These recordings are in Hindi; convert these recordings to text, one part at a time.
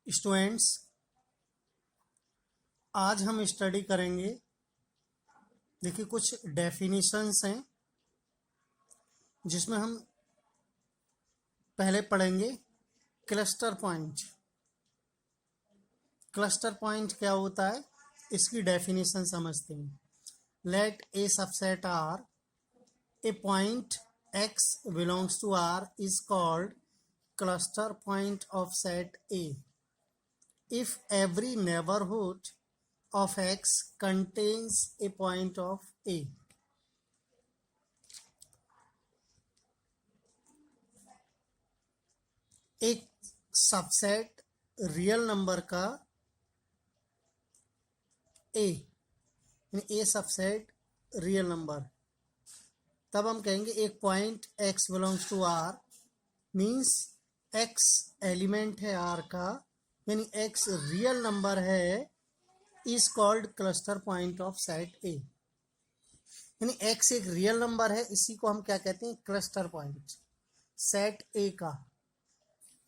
स्टूडेंट्स, आज हम स्टडी करेंगे। देखिए, कुछ डेफिनेशंस हैं जिसमें हम पहले पढ़ेंगे क्लस्टर पॉइंट। क्लस्टर पॉइंट क्या होता है, इसकी डेफिनेशन समझते हैं। Let A subset R, a point X belongs to R is called cluster point of set A if every neighborhood of X contains a point of A. एक सबसेट रियल नंबर का A, a subset real number, तब हम कहेंगे एक point X belongs to R means X element है R का, यानी X रियल नंबर है, is called cluster point of set A. यानी X एक रियल नंबर है, इसी को हम क्या कहते हैं, क्लस्टर पॉइंट सेट ए का।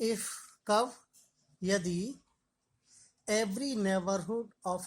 इफ कब, यदि एवरी नेबरहुड ऑफ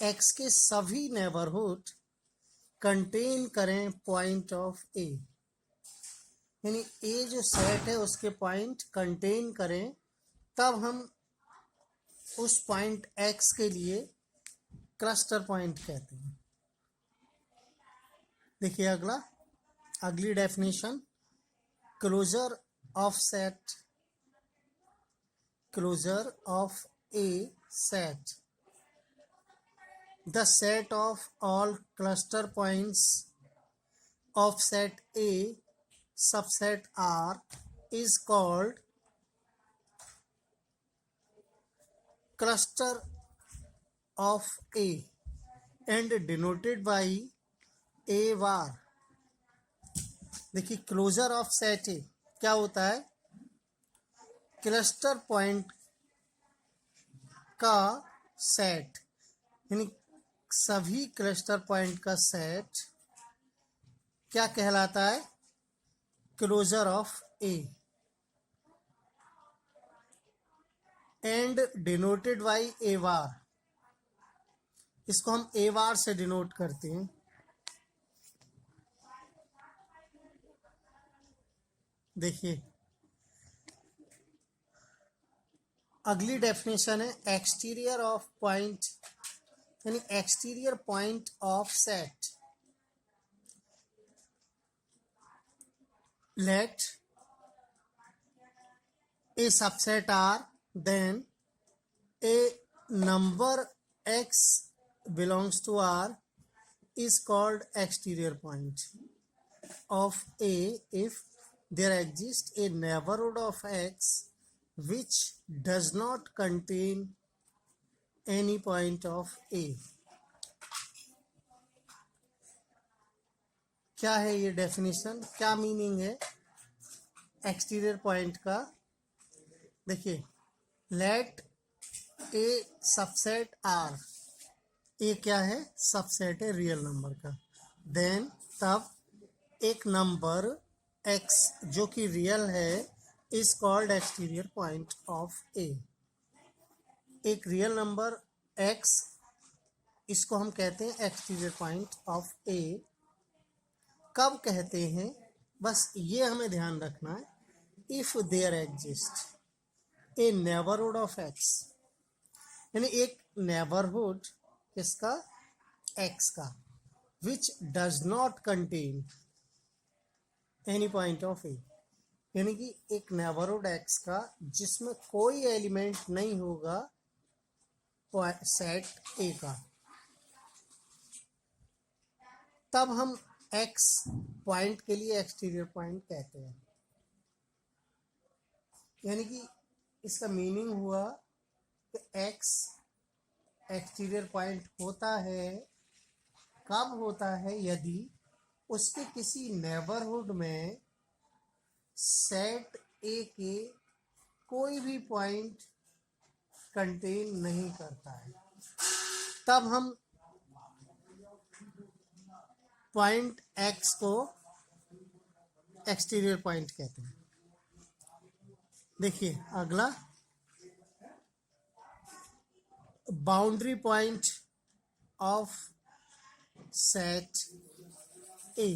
X के सभी नेबरहुड कंटेन करें पॉइंट ऑफ ए, यानी ए जो सेट है उसके पॉइंट कंटेन करें, तब हम उस पॉइंट X के लिए क्लस्टर पॉइंट कहते हैं। देखिए अगली definition, closure of set, closure of a set, the set of all cluster points of set A subset R is called cluster of A and denoted by A bar। देखिए, क्लोजर ऑफ सेट ए क्या होता है, क्लस्टर पॉइंट का सेट, यानी सभी क्लस्टर पॉइंट का सेट क्या कहलाता है, closure of A, and denoted by A bar. इसको हम ए बार से डिनोट करते हैं। देखिए अगली डेफिनेशन है एक्सटीरियर ऑफ पॉइंट, यानी exterior point of set. Let A subset R, then a number X belongs to R is called exterior point of A if there exists a neighborhood of X which does not contain any point of A। क्या है ये डेफिनेशन, क्या मीनिंग है एक्सटीरियर पॉइंट का। देखिए, लेट ए सबसेट आर, ए क्या है, सबसेट है रियल नंबर का, देन तब एक नंबर x जो कि रियल है is called exterior point of A. एक रियल नंबर x, इसको हम कहते हैं एक्सटीरियर पॉइंट ऑफ ए। कब कहते हैं, बस ये हमें ध्यान रखना है, if there exist a neighbourhood of X, यानी एक नेबरहुड किसका, X का, which does not contain any point of A, यानी कि एक नेबरहुड X का जिसमें कोई एलिमेंट नहीं होगा सेट ए का, तब हम X पॉइंट के लिए एक्सटीरियर पॉइंट कहते हैं। यानी कि इसका मीनिंग हुआ कि X एक्सटीरियर पॉइंट होता है, कब होता है, यदि उसके किसी नेबरहुड में सेट ए के कोई भी पॉइंट कंटेन नहीं करता है, तब हम पॉइंट X को एक्सटीरियर पॉइंट कहते हैं। देखिए अगला, boundary point of set A.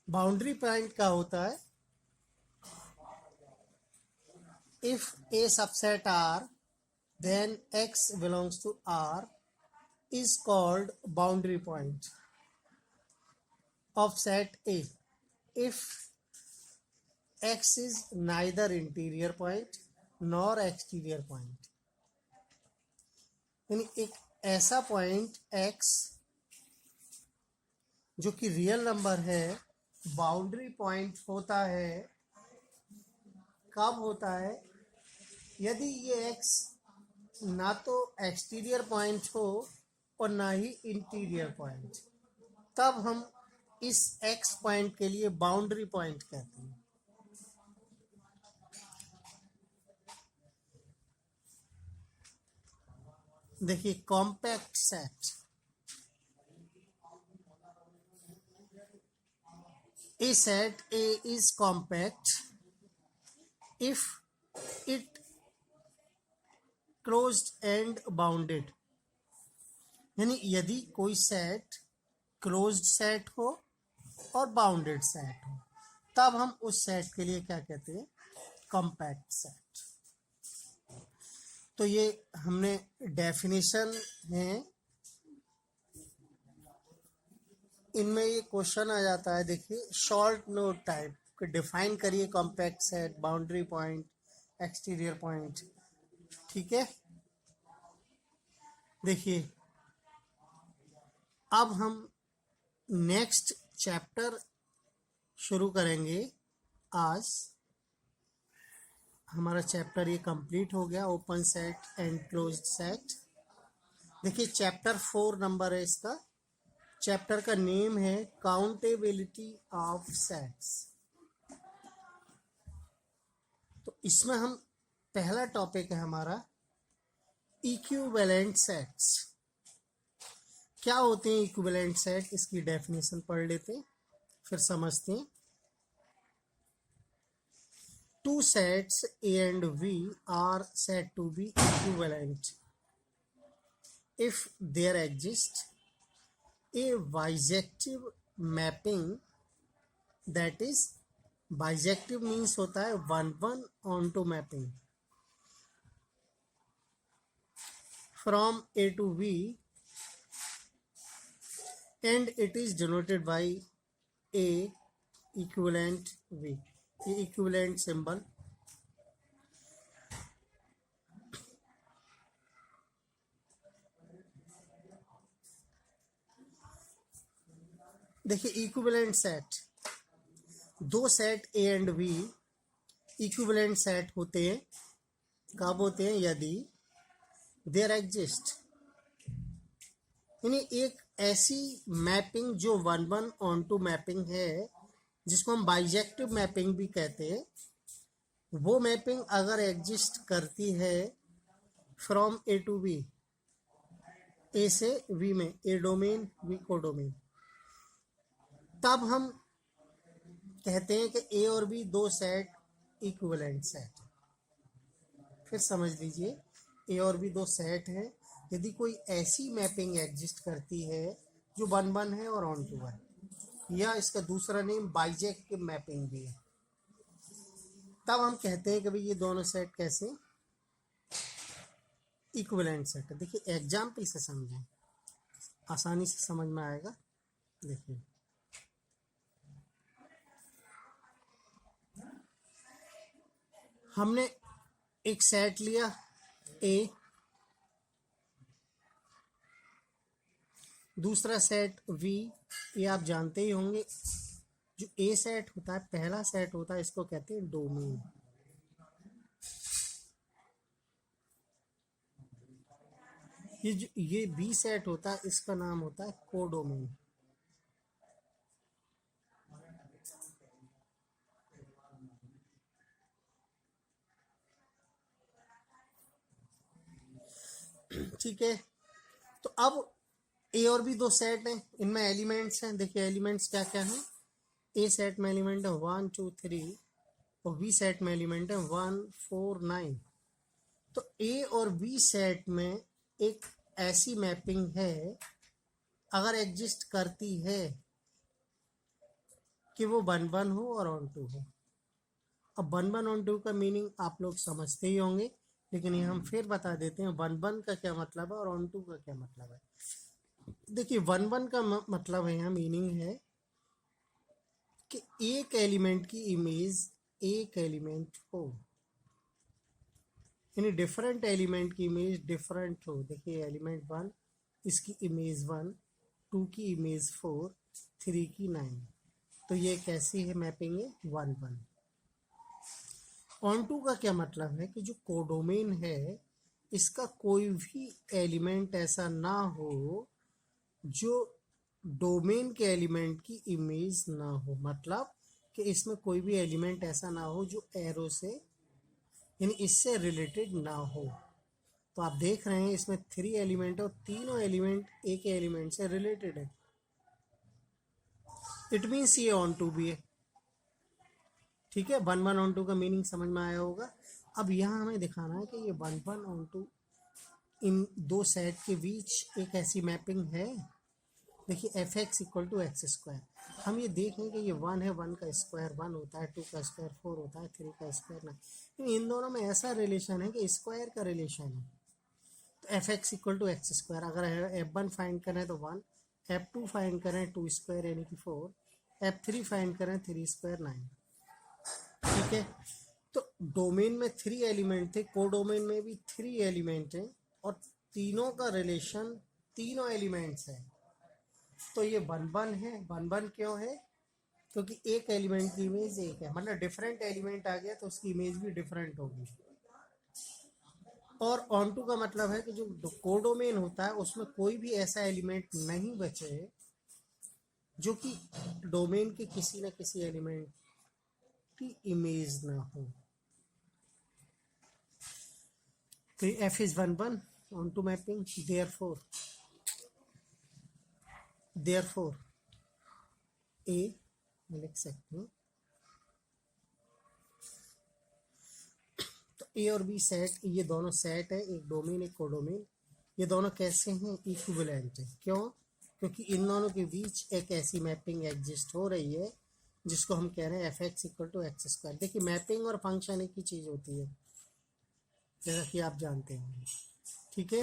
Boundary point क्या होता है? If A subset R then x belongs to R is called boundary point of set A if x is neither interior point nor exterior point। यानी एक ऐसा पॉइंट x जो कि रियल नंबर है बाउंड्री पॉइंट होता है। कब होता है? यदि ये x ना तो एक्सटीरियर पॉइंट हो और ना ही इंटीरियर पॉइंट, तब हम इस एक्स पॉइंट के लिए बाउंड्री पॉइंट कहते हैं। देखिए compact set, A set A is compact if it closed end bounded. यानी यदि कोई सेट क्लोज्ड सेट हो और बाउंडेड सेट हो, तब हम उस सेट के लिए क्या कहते हैं? Compact set. तो ये हमने डेफिनेशन है, इनमें ये क्वेश्चन आ जाता है। देखिए शॉर्ट नोट टाइप डिफाइन करिए compact set, boundary point, exterior point. ठीक है, देखिए अब हम नेक्स्ट चैप्टर शुरू करेंगे। आज हमारा चैप्टर ये कंप्लीट हो गया, open set and closed set. देखिए चैप्टर 4 नंबर है इसका। चैप्टर का नेम है काउंटेबिलिटी ऑफ सेट्स। तो इसमें हम पहला टॉपिक है हमारा इक्विवेलेंट सेट्स। क्या होते हैं इक्विवेलेंट सेट? इसकी डेफिनेशन पढ़ लेते हैं फिर समझते हैं। Two sets A and V are said to be equivalent if there exists a bijective mapping, that is bijective means होता है 1-1 onto mapping from A to V and it is denoted by A equivalent V। ये इक्विवेलेंट सिंबल देखिए इक्विवेलेंट सेट, दो set A and B equivalent set होते हैं। कब होते हैं? यदि देयर एग्जिस्ट, यानी एक ऐसी मैपिंग जो 1-1 ऑनटू मैपिंग है, जिसको हम बाइजेक्टिव मैपिंग भी कहते हैं। वो मैपिंग अगर एग्जिस्ट करती है फ्रॉम ए टू बी, ए से वी में, ए डोमेन वी को डोमेन, तब हम कहते हैं कि ए और बी दो सेट इक्विवेलेंट सेट। फिर समझ लीजिए ए और बी दो सेट है। यदि कोई ऐसी मैपिंग एग्जिस्ट करती है जो 1-1 है और ऑन टू 1, या इसका दूसरा नेम बाइजेक्टिव मैपिंग भी है, तब हम कहते हैं कि भाई ये दोनों सेट कैसे इक्विवेलेंट सेट है। देखिए एग्जाम्पल से समझें, आसानी से समझ में आएगा। देखिए हमने एक सेट लिया ए, दूसरा सेट वी, ये आप जानते ही होंगे। जो ए सेट होता है, पहला सेट होता है, इसको कहते हैं डोमेन। ये बी सेट होता है, इसका नाम होता है कोडोमेन। ठीक है, तो अब ए और बी दो सेट हैं, इनमें एलिमेंट्स हैं। देखिए एलिमेंट्स क्या क्या हैं। ए सेट में एलिमेंट है 1 2 3 और बी सेट में एलिमेंट है 1 4 9। तो ए और बी सेट में एक ऐसी मैपिंग है अगर एग्जिस्ट करती है कि वो 1 1 हो और ऑन टू हो। अब 1 1 ऑन टू का मीनिंग आप लोग समझते ही होंगे, लेकिन ये हम फिर बता देते हैं 1 1 का क्या मतलब है और ऑन टू का क्या मतलब है। देखिए 1 1 का मतलब है, यहाँ मीनिंग है कि एक एलिमेंट की इमेज एक एलिमेंट हो, यानी डिफरेंट एलिमेंट की इमेज डिफरेंट हो। देखिए एलिमेंट 1 इसकी इमेज 1, 2 की इमेज 4, 3 की 9, तो ये कैसी है मैपिंग है 1 1। ऑन टू का क्या मतलब है कि जो कोडोमेन है इसका कोई भी एलिमेंट ऐसा ना हो जो डोमेन के एलिमेंट की इमेज ना हो, मतलब कि इसमें कोई भी एलिमेंट ऐसा ना हो जो एरो से यानी इससे रिलेटेड ना हो। तो आप देख रहे हैं इसमें 3 एलिमेंट और तीनों एलिमेंट एक एलिमेंट से रिलेटेड है, इट मीन्स ये ऑन टू भी है। ठीक है, 1 1 ऑन टू का मीनिंग समझ में आया होगा। अब यहाँ हमें दिखाना है कि ये 1 1 ऑन टू इन दो सेट के बीच एक ऐसी मैपिंग है। देखिए F X equal to X square, हम ये देखें कि ये 1 है, 1 का स्क्वायर 1 होता है, 2 का स्क्वायर 4 होता है, 3 का स्क्वायर 9। इन दोनों में ऐसा रिलेशन है कि स्क्वायर का रिलेशन है। तो F X equal to X square, अगर F1 फाइंड करें तो 1, F2 फाइंड करें 2 स्क्वायर यानी कि 4, F3 फाइंड करें 3 स्क्वायर 9। ठीक है, तो डोमेन में 3 एलिमेंट थे, कोडोमेन में भी 3 एलिमेंट हैं और तीनों का रिलेशन तीनों एलिमेंट्स है। तो ये 1 1 है। 1 1 क्यों है? क्योंकि एक एलिमेंट की इमेज एक है, मतलब डिफरेंट एलिमेंट आ गया तो उसकी इमेज भी डिफरेंट होगी। और ऑन टू का मतलब है कि जो कोडोमेन होता है उसमें कोई भी ऐसा एलिमेंट नहीं बचे जो कि डोमेन के किसी न किसी एलिमेंट की इमेज ना हो। तो F is 1 1 onto mapping, therefore A लिख सकते हैं। तो ए और बी सेट, ये दोनों सेट है, एक डोमेन एक कोडोमेन, ये दोनों कैसे हैं? इक्विवेलेंट है। क्यों? क्योंकि इन दोनों के बीच एक ऐसी मैपिंग एग्जिस्ट हो रही है जिसको हम कह रहे हैं F X equal to X square. देखिए मैपिंग और फंक्शन एक ही चीज़ होती है, जैसा कि आप जानते हैं। ठीक है,